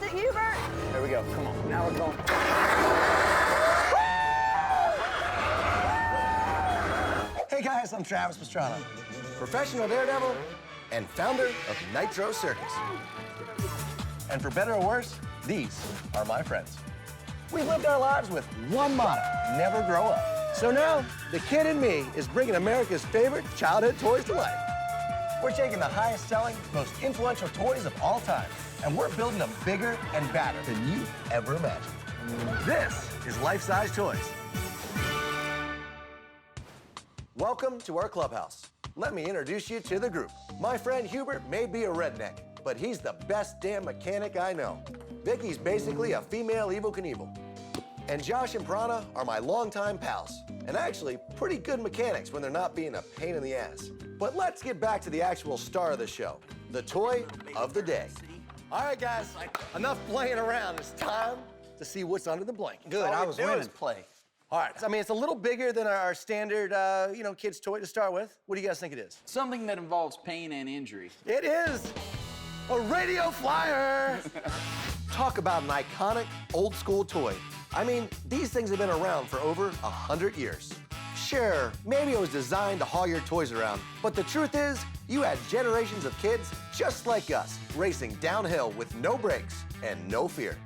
it, Hubert. There we go. Come on. Now we're going. Hey guys, I'm Travis Pastrana, professional daredevil and founder of Nitro Circus. And for better or worse, these are my friends. We lived our lives with one motto: never grow up. So now, the kid in me is bringing America's favorite childhood toys to life. We're taking the highest selling, most influential toys of all time, and we're building them bigger and badder than you ever imagined. This is Life-Size Toys. Welcome to our clubhouse. Let me introduce you to the group. My friend Hubert may be a redneck, but he's the best damn mechanic I know. Vicky's basically a female Evel Knievel. And Josh and Prana are my longtime pals, and actually pretty good mechanics when they're not being a pain in the ass. But let's get back to the actual star of the show, the toy of the day. All right, guys, enough playing around. It's time to see what's under the blanket. Good, I was winning. Play. All right, I mean, it's a little bigger than our standard, kid's toy to start with. What do you guys think it is? Something that involves pain and injury. It is a radio flyer. Talk about an iconic, old-school toy. I mean, these things have been around for over 100 years. Sure, maybe it was designed to haul your toys around, but the truth is, you had generations of kids just like us, racing downhill with no brakes and no fear.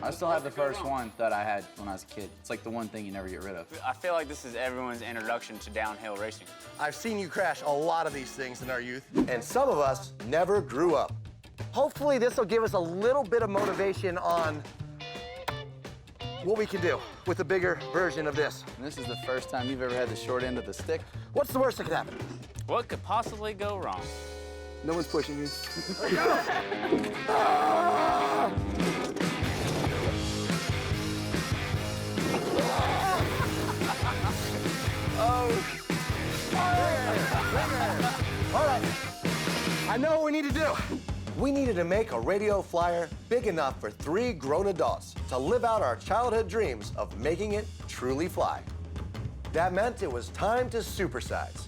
I still have the first one that I had when I was a kid. It's like the one thing you never get rid of. I feel like this is everyone's introduction to downhill racing. I've seen you crash a lot of these things in our youth, and some of us never grew up. Hopefully this will give us a little bit of motivation on what we can do with a bigger version of this. And this is the first time you've ever had the short end of the stick. What's the worst that could happen? What could possibly go wrong? No one's pushing you. All right, I know what we need to do. We needed to make a radio flyer big enough for 3 grown adults to live out our childhood dreams of making it truly fly. That meant it was time to supersize.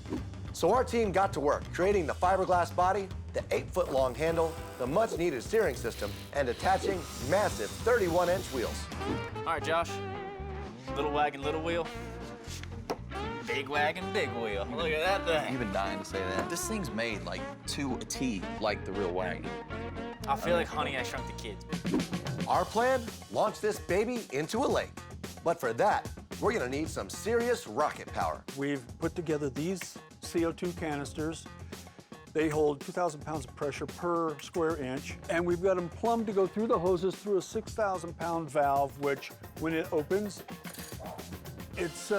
So our team got to work creating the fiberglass body, the 8-foot-long handle, the much-needed steering system, and attaching massive 31-inch wheels. All right, Josh. Little wagon, little wheel. Big wagon, big wheel. Look at that thing. You've been dying to say that. This thing's made like to a T, like the real wagon. I feel like Honey, I Shrunk the Kids. Our plan? Launch this baby into a lake. But for that, we're gonna need some serious rocket power. We've put together these CO2 canisters. They hold 2,000 pounds of pressure per square inch, and we've got them plumbed to go through the hoses through a 6,000-pound valve, which, when it opens, it's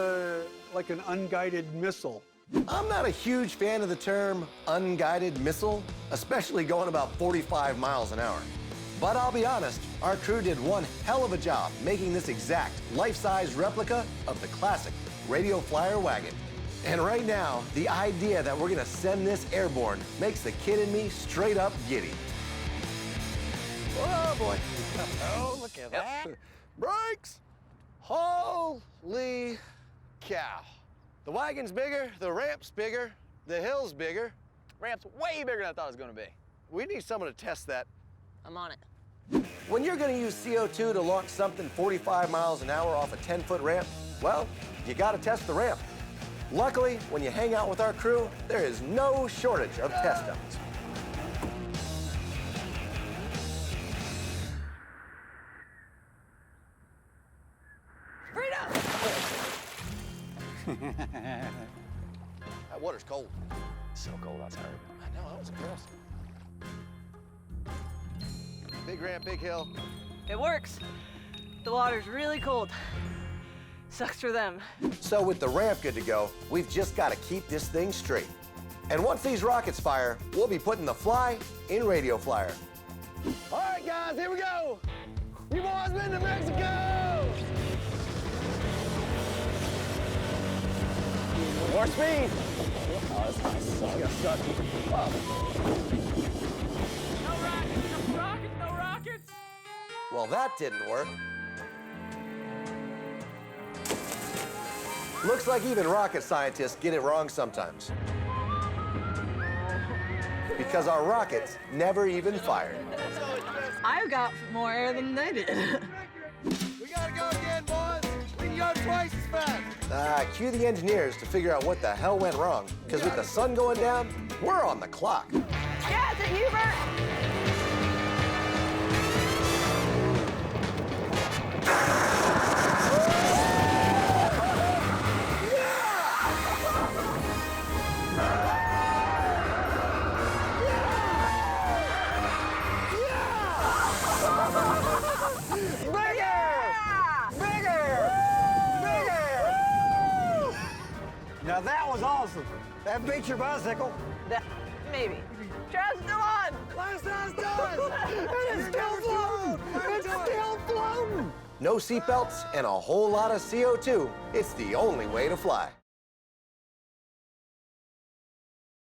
like an unguided missile. I'm not a huge fan of the term unguided missile, especially going about 45 miles an hour. But I'll be honest, our crew did one hell of a job making this exact life-size replica of the classic radio flyer wagon. And right now, the idea that we're gonna send this airborne makes the kid in me straight up giddy. Oh boy. Oh, look at that. Brakes! Holy cow. The wagon's bigger, the ramp's bigger, the hill's bigger. Ramp's way bigger than I thought it was gonna be. We need someone to test that. I'm on it. When you're gonna use CO2 to launch something 45 miles an hour off a 10-foot ramp, well, you gotta test the ramp. Luckily, when you hang out with our crew, there is no shortage of test dummies. Freedom! That water's cold. So cold outside. I know, that was impressive. Big ramp, big hill. It works. The water's really cold. Sucks for them. So with the ramp good to go, we've just got to keep this thing straight. And once these rockets fire, we'll be putting the fly in radio flyer. All right, guys, here we go. You boys been to Mexico? More speed. Oh, that's nice. I got stuck. Oh. No rockets, no rockets, no rockets. Well, that didn't work. Looks like even rocket scientists get it wrong sometimes. Because our rockets never even fired. I've got more air than they did. We gotta go again, boys. We can go twice as fast. Cue the engineers to figure out what the hell went wrong. Because with the sun going down, we're on the clock. Gas it, Hubert! Now that was awesome. That beat your bicycle. Maybe. Travis, still on! Last time's done. And it's still floating. It's still floating. No seatbelts and a whole lot of CO2. It's the only way to fly.